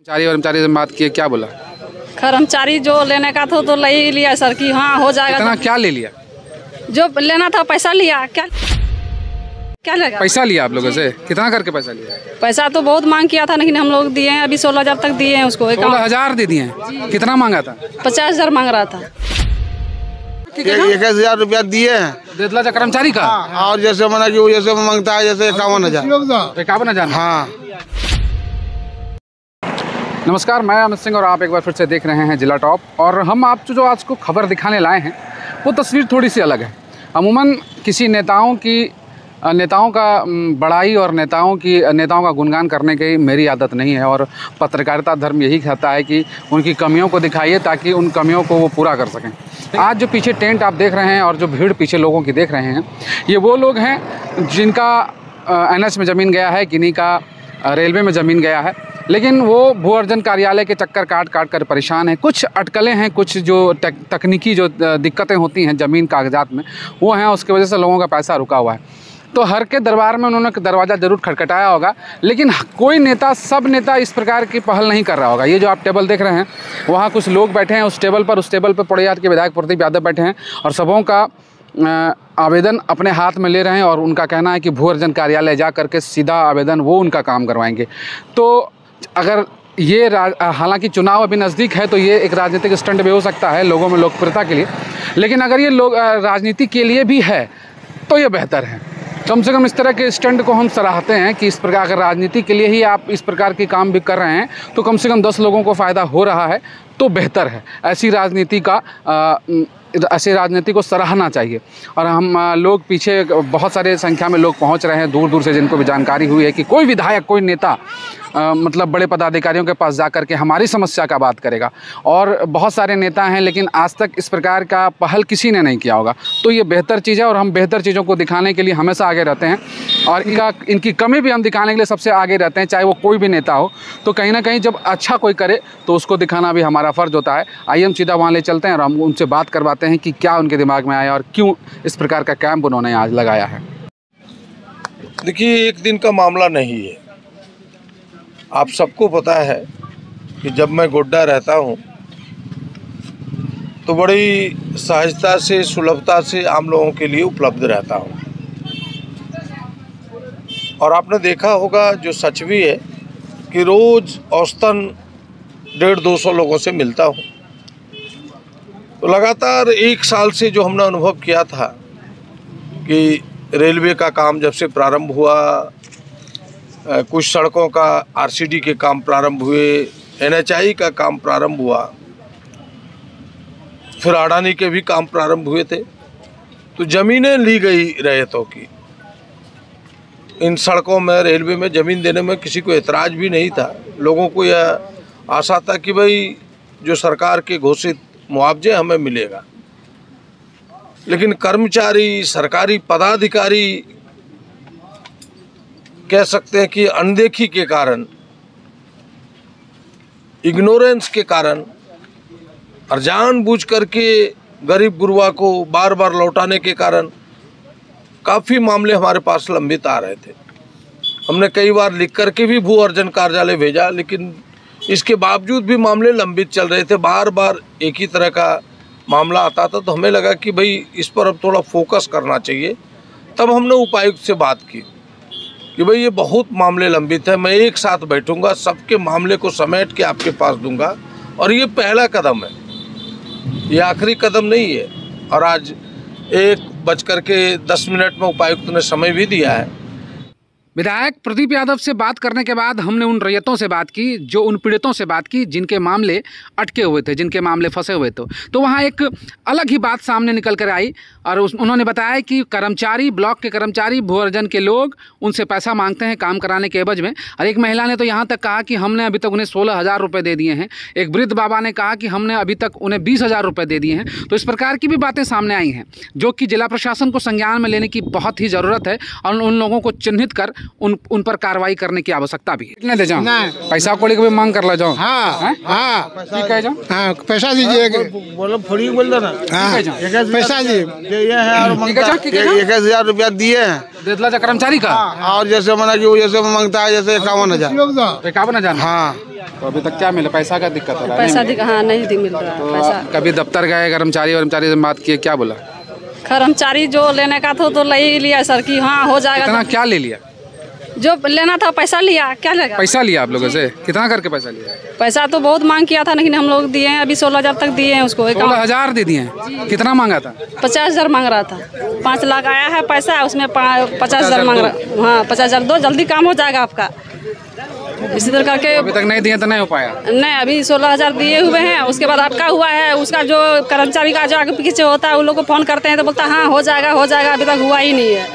कर्मचारी से बात किए, क्या बोला? कर्मचारी जो लेने का था तो ले ही लिया सर कि हाँ हो जाएगा। कितना क्या ले लिया? जो लेना था पैसा लिया। क्या लगा? पैसा लिया आप लोगों से? कितना करके पैसा लिया? पैसा तो बहुत मांग किया था लेकिन हम लोग दिए हैं, अभी 16,000 तक दिए हैं उसको। 16,000 दे दिए हैं? कितना मांगा था? 50,000 मांग रहा था। 21,000 रुपया दिए हैं कर्मचारी का। और जैसे मना कि वो जैसे मांगता है जैसे 51,000। 51,000? हाँ। नमस्कार, मैं अमित सिंह और आप एक बार फिर से देख रहे हैं जिला टॉप। और हम आपको जो आज को खबर दिखाने लाए हैं वो तस्वीर थोड़ी सी अलग है। अमूमन किसी नेताओं का बड़ाई और नेताओं का गुणगान करने की मेरी आदत नहीं है। और पत्रकारिता धर्म यही कहता है कि उनकी कमियों को दिखाइए ताकि उन कमियों को वो पूरा कर सकें। आज जो पीछे टेंट आप देख रहे हैं और जो भीड़ पीछे लोगों की देख रहे हैं, ये वो लोग हैं जिनका NH में ज़मीन गया है, किन्हीं का रेलवे में ज़मीन गया है, लेकिन वो भू अर्जन कार्यालय के चक्कर काट कर परेशान हैं। कुछ अटकलें हैं, कुछ जो तकनीकी जो दिक्कतें होती हैं ज़मीन कागजात में, वो हैं, उसकी वजह से लोगों का पैसा रुका हुआ है। तो हर के दरबार में उन्होंने दरवाज़ा ज़रूर खटखटाया होगा, लेकिन कोई नेता, सब नेता इस प्रकार की पहल नहीं कर रहा होगा। ये जो आप टेबल देख रहे हैं, वहाँ कुछ लोग बैठे हैं उस टेबल पर पोड़ैयार के विधायक प्रदीप यादव बैठे हैं और सबों का आवेदन अपने हाथ में ले रहे हैं। और उनका कहना है कि भू अर्जन कार्यालय जा करके सीधा आवेदन वो उनका काम करवाएंगे। तो अगर ये हालांकि चुनाव अभी नज़दीक है तो ये एक राजनीतिक स्टंट भी हो सकता है लोगों में लोकप्रियता के लिए, लेकिन अगर ये लोग राजनीति के लिए भी है तो ये बेहतर है। कम से कम इस तरह के स्टंट को हम सराहते हैं कि इस प्रकार अगर राजनीति के लिए ही आप इस प्रकार के काम भी कर रहे हैं तो कम से कम 10 लोगों को फ़ायदा हो रहा है तो बेहतर है। ऐसी राजनीति को सराहना चाहिए। और हम लोग पीछे बहुत सारे संख्या में लोग पहुंच रहे हैं दूर दूर से, जिनको भी जानकारी हुई है कि कोई विधायक, कोई नेता मतलब बड़े पदाधिकारियों के पास जा कर के हमारी समस्या का बात करेगा। और बहुत सारे नेता हैं लेकिन आज तक इस प्रकार का पहल किसी ने नहीं किया होगा। तो ये बेहतर चीज़ है और हम बेहतर चीज़ों को दिखाने के लिए हमेशा आगे रहते हैं और इनकी कमी भी हम दिखाने के लिए सबसे आगे रहते हैं, चाहे वो कोई भी नेता हो। तो कहीं ना कहीं जब अच्छा कोई करे तो उसको दिखाना भी हमारा फ़र्ज़ होता है। आइए हम सीधा वहाँ ले चलते हैं और हम उनसे बात करवाते हैं कि क्या उनके दिमाग में आया और क्यों इस प्रकार का कैंप उन्होंने आज लगाया है। देखिए, एक दिन का मामला नहीं है। आप सबको पता है कि जब मैं गोड्डा रहता हूं तो बड़ी सहजता से, सुलभता से आम लोगों के लिए उपलब्ध रहता हूं। और आपने देखा होगा, जो सच भी है, कि रोज़ औसतन 150-200 लोगों से मिलता हूं। तो लगातार 1 साल से जो हमने अनुभव किया था कि रेलवे का काम जब से प्रारंभ हुआ, कुछ सड़कों का RCD के काम प्रारंभ हुए, NHI का काम प्रारंभ हुआ, फिर अडानी के भी काम प्रारंभ हुए थे, तो ज़मीनें ली गई रैयतों की। इन सड़कों में, रेलवे में ज़मीन देने में किसी को एतराज़ भी नहीं था। लोगों को यह आशा था कि भाई जो सरकार के घोषित मुआवजे हमें मिलेगा। लेकिन कर्मचारी, सरकारी पदाधिकारी, कह सकते हैं कि अनदेखी के कारण, इग्नोरेंस के कारण और जानबूझ करके गरीब गुरबा को बार बार लौटाने के कारण काफ़ी मामले हमारे पास लंबित आ रहे थे। हमने कई बार लिख करके भी भू अर्जन कार्यालय भेजा, लेकिन इसके बावजूद भी मामले लंबित चल रहे थे। बार बार एक ही तरह का मामला आता था, तो हमें लगा कि भाई इस पर अब थोड़ा फोकस करना चाहिए। तब हमने उपायुक्त से बात की कि भाई ये बहुत मामले लंबित है, मैं एक साथ बैठूंगा, सबके मामले को समेट के आपके पास दूंगा। और ये पहला कदम है, ये आखिरी कदम नहीं है। और आज 1:10 में उपायुक्त ने समय भी दिया है। विधायक प्रदीप यादव से बात करने के बाद हमने उन रैयतों से बात की, जो उन पीड़ितों से बात की जिनके मामले अटके हुए थे, जिनके मामले फंसे हुए थे। तो वहाँ एक अलग ही बात सामने निकल कर आई और उन्होंने बताया कि कर्मचारी, ब्लॉक के कर्मचारी, भू अर्जन के लोग उनसे पैसा मांगते हैं काम कराने के एवज में। और एक महिला ने तो यहाँ तक कहा कि हमने अभी तक उन्हें 16,000 रुपये दे दिए हैं। एक वृद्ध बाबा ने कहा कि हमने अभी तक उन्हें 20,000 रुपये दे दिए हैं। तो इस प्रकार की भी बातें सामने आई हैं, जो कि जिला प्रशासन को संज्ञान में लेने की बहुत ही ज़रूरत है और उन लोगों को चिन्हित कर उन पर कार्रवाई करने की आवश्यकता भी है। कितने दे जाऊँ? पैसा कोड़ी को भी मांग कर ला जाऊँ? हाँ, पैसा दीजिए। बोलो, थोड़ी बोल दो ना। पैसा जी 21,000 रुपया दिए हैं कर्मचारी का। और जैसे मना कि वो जैसे मांगता है जैसे 51,000। 51,000? हाँ। तो अभी तक क्या मिला? पैसा का दिक्कत हो रहा है? पैसा हाँ नहीं मिल रहा तो पैसा। कभी दफ्तर गए कर्मचारी से बात किए, क्या बोला? कर्मचारी जो लेने का था तो ले ही लिया सर कि हाँ हो जाएगा। कितना क्या ले लिया? जो लेना था पैसा लिया, क्या लेगा? पैसा लिया आप लोगों से? कितना करके पैसा लिया? पैसा तो बहुत मांग किया था, लेकिन हम लोग दिए हैं अभी 16,000 तक दिए हैं उसको। 16,000 दे दिए हैं? कितना मांगा था? 50,000 मांग रहा था। 5 लाख आया है पैसा, उसमें 50,000 मांग रहा। हाँ 50,000 दो, जल्दी काम हो जाएगा आपका। इसी तरह करके अभी तक नहीं दिए तो नहीं हो पाया? नहीं, अभी 16,000 दिए हुए हैं, उसके बाद अटका हुआ है। उसका जो कर्मचारी का जो आगे पीछे होता है, उन लोग को फोन करते हैं तो बोलता है हाँ हो जाएगा हो जाएगा, अभी तक हुआ ही नहीं है।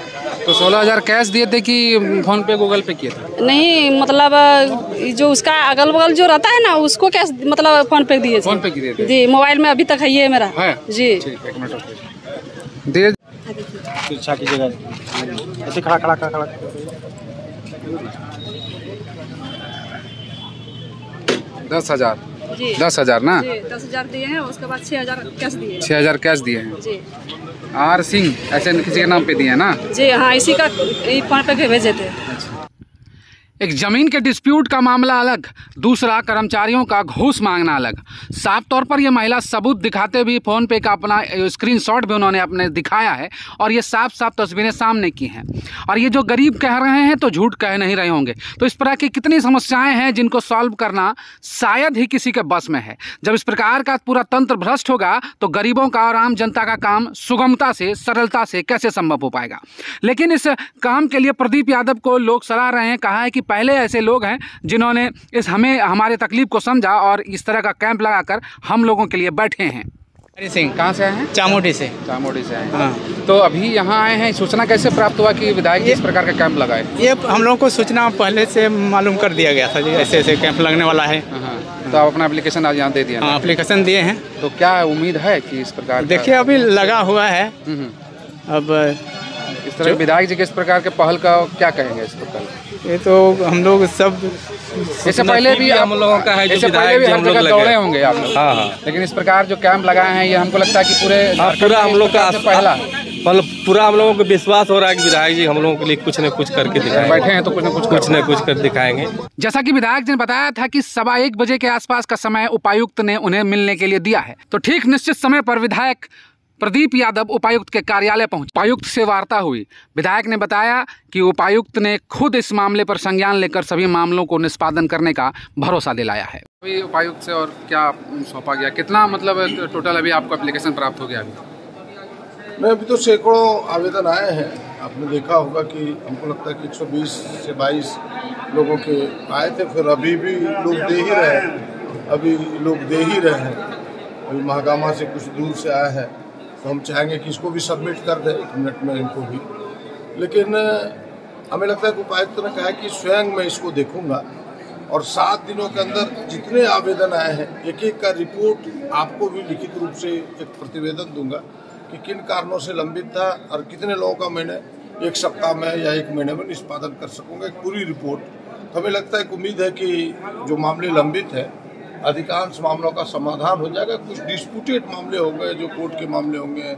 तो 16,000 कैश दिए थे कि फोन पे गूगल पे किए थे? नहीं, मतलब जो उसका अगल बगल जो रहता है ना, उसको कैश मतलब फोन पे दिए थे। फोन पे दिए थे जी, मोबाइल में अभी तक है ये मेरा है जी। ठीक, 1 मिनट दे अच्छा कीजिएगा, ऐसे खड़ा 10,000 जी 10,000 ना? जी 10,000 दिए हैं, उसके बाद 6,000 कैश दिए। 6,000 कैश दिए हैं। जी आर सिंह ऐसे किसी के नाम पे दिए हैं ना? जी हाँ, इसी का फोन पे भेजे थे। एक जमीन के डिस्प्यूट का मामला अलग, दूसरा कर्मचारियों का घूस मांगना अलग। साफ तौर पर यह महिला सबूत दिखाते हुए फ़ोन पे का अपना स्क्रीनशॉट भी उन्होंने अपने दिखाया है और ये साफ साफ तस्वीरें सामने की हैं। और ये जो गरीब कह रहे हैं तो झूठ कह नहीं रहे होंगे। तो इस प्रकार की कितनी समस्याएं हैं जिनको सॉल्व करना शायद ही किसी के बस में है। जब इस प्रकार का पूरा तंत्र भ्रष्ट होगा तो गरीबों का और आम जनता का काम सुगमता से सरलता से कैसे संभव हो पाएगा। लेकिन इस काम के लिए प्रदीप यादव को लोग सराह रहे हैं। कहा है कि पहले ऐसे लोग हैं जिन्होंने हमारे तकलीफ को समझा और इस तरह का कैंप लगाकर हम लोगों के लिए बैठे हैं। हरि सिंह कहाँ से आए हैं? चामोटी से। चामोटी से आए हैं। हाँ। तो अभी यहाँ आए हैं, सूचना कैसे प्राप्त हुआ कि विधायक इस प्रकार का कैंप लगाए? ये हम लोगों को सूचना पहले से मालूम कर दिया गया था जी, ऐसे ऐसे कैंप लगने वाला है। हाँ। तो आप अपना एप्लीकेशन आज यहाँ दे दिया? हाँ, एप्लीकेशन दिए हैं। तो क्या उम्मीद है कि इस प्रकार? देखिए अभी लगा हुआ है। अब इस तरह विधायक जी के इस प्रकार के पहल का क्या कहेंगे इस प्रकार? ये तो हम लोग सब इससे पहले भी हम लोगों का है, इससे पहले भी हर जगह दौड़े होंगे आप लोग। हाँ हाँ। लेकिन इस प्रकार जो कैंप लगाए हैं ये हमको लगता है कि पूरा हम लोग का पहला पूरा हम लोगों को विश्वास हो रहा है कि विधायक जी हम लोगों के लिए कुछ न कुछ करके दिखाएंगे। बैठे हैं तो कुछ न कुछ कर दिखाएंगे। जैसा कि विधायक जी ने बताया था कि 1:15 बजे के आसपास का समय उपायुक्त ने उन्हें मिलने के लिए दिया है। तो ठीक निश्चित समय पर विधायक प्रदीप यादव उपायुक्त के कार्यालय पहुंचे। उपायुक्त से वार्ता हुई। विधायक ने बताया कि उपायुक्त ने खुद इस मामले पर संज्ञान लेकर सभी मामलों को निष्पादन करने का भरोसा दिलाया है। अभी उपायुक्त से और क्या सौंपा गया? कितना मतलब टोटल अभी आपको एप्लीकेशन प्राप्त हो गया? नहीं, अभी तो सैकड़ों आवेदन आए हैं। आपने देखा होगा कि हमको लगता है कि 120 से 22 लोगों के आए थे, फिर अभी भी लोग दे ही रहे हैं। अभी महागामा से कुछ दूर से आया है तो हम चाहेंगे कि इसको भी सबमिट कर दें 1 मिनट में इनको भी। लेकिन हमें लगता है कि उपायुक्त ने कहा कि स्वयं मैं इसको देखूंगा और 7 दिनों के अंदर जितने आवेदन आए हैं एक एक का रिपोर्ट आपको भी लिखित रूप से एक प्रतिवेदन दूंगा कि किन कारणों से लंबित था और कितने लोगों का मैंने 1 सप्ताह में या 1 महीने में निष्पादन कर सकूंगा, एक पूरी रिपोर्ट। तो हमें लगता है कि उम्मीद है कि जो मामले लंबित है अधिकांश मामलों का समाधान हो जाएगा। कुछ डिस्प्यूटेड मामले होंगे, जो कोर्ट के मामले होंगे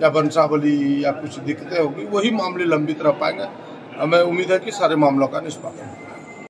या वंशावली या कुछ दिक्कतें होगी, वही मामले लंबित रह पाएंगे। हमें उम्मीद है कि सारे मामलों का निष्पादन होगा।